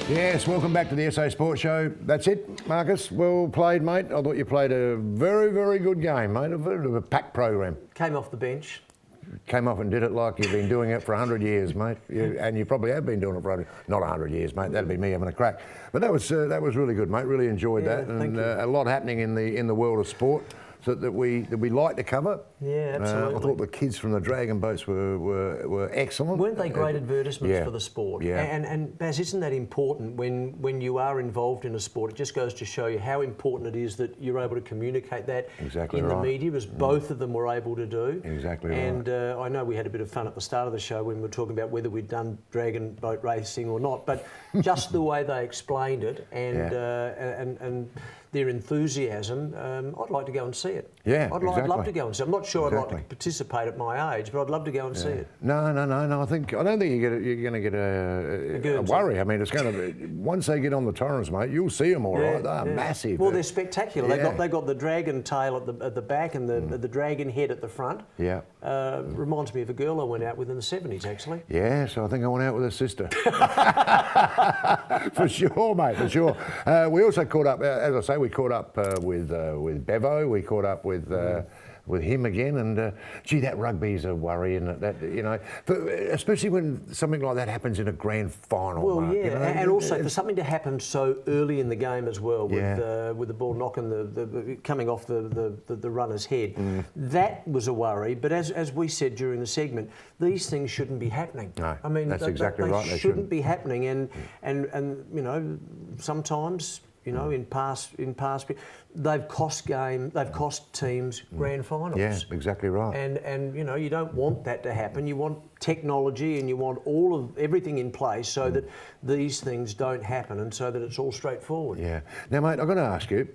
Yes, welcome back to the SA Sports Show. That's it, Marcus. Well played, mate. I thought you played a very, very good game, mate. A bit of a packed program. Came off the bench. Came off and did it like you've been doing it for 100 years, mate. And you probably have been doing it for not 100 years, mate. That'd be me having a crack. But that was really good, mate. Really enjoyed that, and a lot happening in the world of sport that we like to cover. Yeah, absolutely. I thought the kids from the Dragon boats were excellent. Weren't they great advertisements for the sport? Yeah. And Baz, isn't that important when you are involved in a sport? It just goes to show you how important it is that you're able to communicate that in the media, as both of them were able to do. Exactly right. And I know we had a bit of fun at the start of the show when we were talking about whether we'd done dragon boat racing or not, but just the way they explained it and their enthusiasm, I'd like to go and see it. Yeah, I'd love to go and see it. I'm not sure I'd like to participate at my age, but I'd love to go and see it. No. I don't think you're going to get a worry. I mean, it's going to be, once they get on the torrents, mate, you'll see them all right. They're massive. Well, they're spectacular. They've got the dragon tail at the back and the dragon head at the front. Yeah. Reminds me of a girl I went out with in the 70s, actually. Yeah, so I think I went out with her sister. For sure, mate, for sure. We also caught up, as I say, we caught up with Bevo. We caught up with him again, and gee, that rugby's a worry, and that especially when something like that happens in a grand final. Well, Mark, and also for something to happen so early in the game as well, with the ball knocking the coming off the runner's head, that was a worry. But as we said during the segment, these things shouldn't be happening. No, I mean, that's exactly right. They shouldn't be happening, and sometimes. In past, they've cost teams grand finals. Yeah, exactly right. And you don't want that to happen. You want technology and you want everything in place so that these things don't happen and so that it's all straightforward. Yeah. Now, mate, I've got to ask you.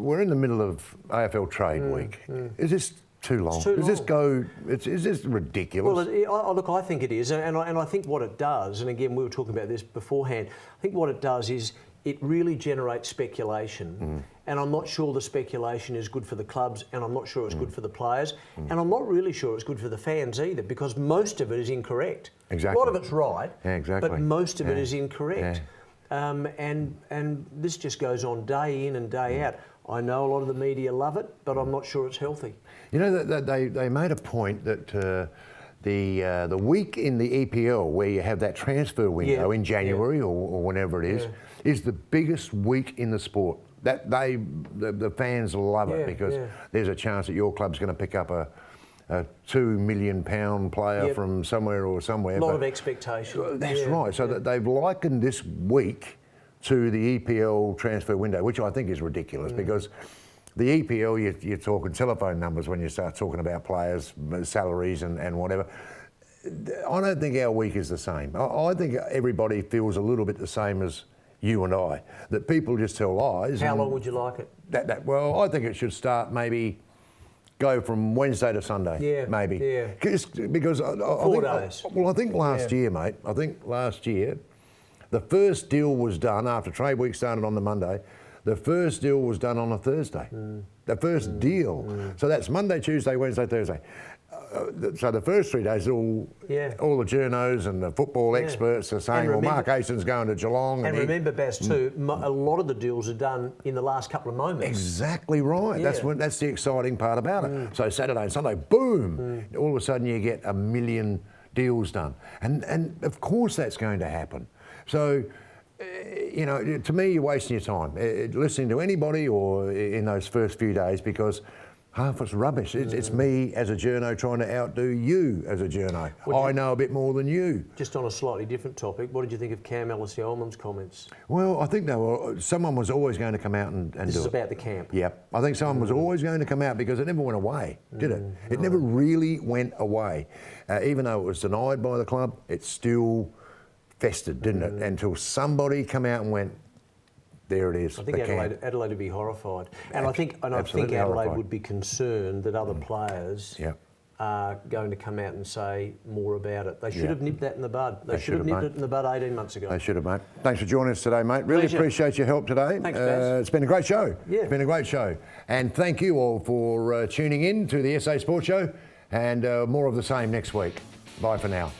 We're in the middle of AFL Trade Week. Is this too long? Is this ridiculous? Well, look, I think it is, and I think what it does, and again we were talking about this beforehand. I think what it does is it really generates speculation, and I'm not sure the speculation is good for the clubs, and I'm not sure it's good for the players, and I'm not really sure it's good for the fans either, because most of it is incorrect. Exactly. A lot of it's right, but most of it is incorrect. Yeah. And this just goes on day in and day out. I know a lot of the media love it, but I'm not sure it's healthy. You know, they made a point that the week in the EPL where you have that transfer window in January or whenever it is the biggest week in the sport. That the fans love it because there's a chance that your club's going to pick up a £2 million player from somewhere. A lot of expectation. That's right. So that they've likened this week to the EPL transfer window, which I think is ridiculous because the EPL, you're talking telephone numbers when you start talking about players, salaries and whatever. I don't think our week is the same. I think everybody feels a little bit the same as you and I, that people just tell lies. How long would you like it? Well, I think it should start maybe go from Wednesday to Sunday, maybe. Yeah. Because I 4 days. I think last year, mate, the first deal was done after trade week started on the Monday. The first deal was done on a Thursday. The first deal. So that's Monday, Tuesday, Wednesday, Thursday. So the first 3 days, all the journos and the football experts are saying, well, Mark Hastings going to Geelong. And remember, Baz, too, a lot of the deals are done in the last couple of moments. Exactly right. Yeah. That's the exciting part about it. So Saturday and Sunday, boom, all of a sudden you get 1 million deals done. And of course that's going to happen. So, to me, you're wasting your time listening to anybody or in those first few days because half it's rubbish. It's me as a journo trying to outdo you as a journo. I know a bit more than you. Just on a slightly different topic, what did you think of Cam Ellis-Yeoman's comments? Well, I think someone was always going to come out and do it. This is about the camp. Yep. I think someone was always going to come out because it never went away, did it? It never really went away. Even though it was denied by the club, it still festered, didn't it? Until somebody come out and went, there it is. I think Adelaide would be horrified, and I think Adelaide would be concerned that other players are going to come out and say more about it. They should have nipped that in the bud. They should have nipped it in the bud 18 months ago. They should have, mate. Thanks for joining us today, mate. Really appreciate your help today. Thanks, Baz. It's been a great show. Yeah. It's been a great show, and thank you all for tuning in to the SA Sports Show, and more of the same next week. Bye for now.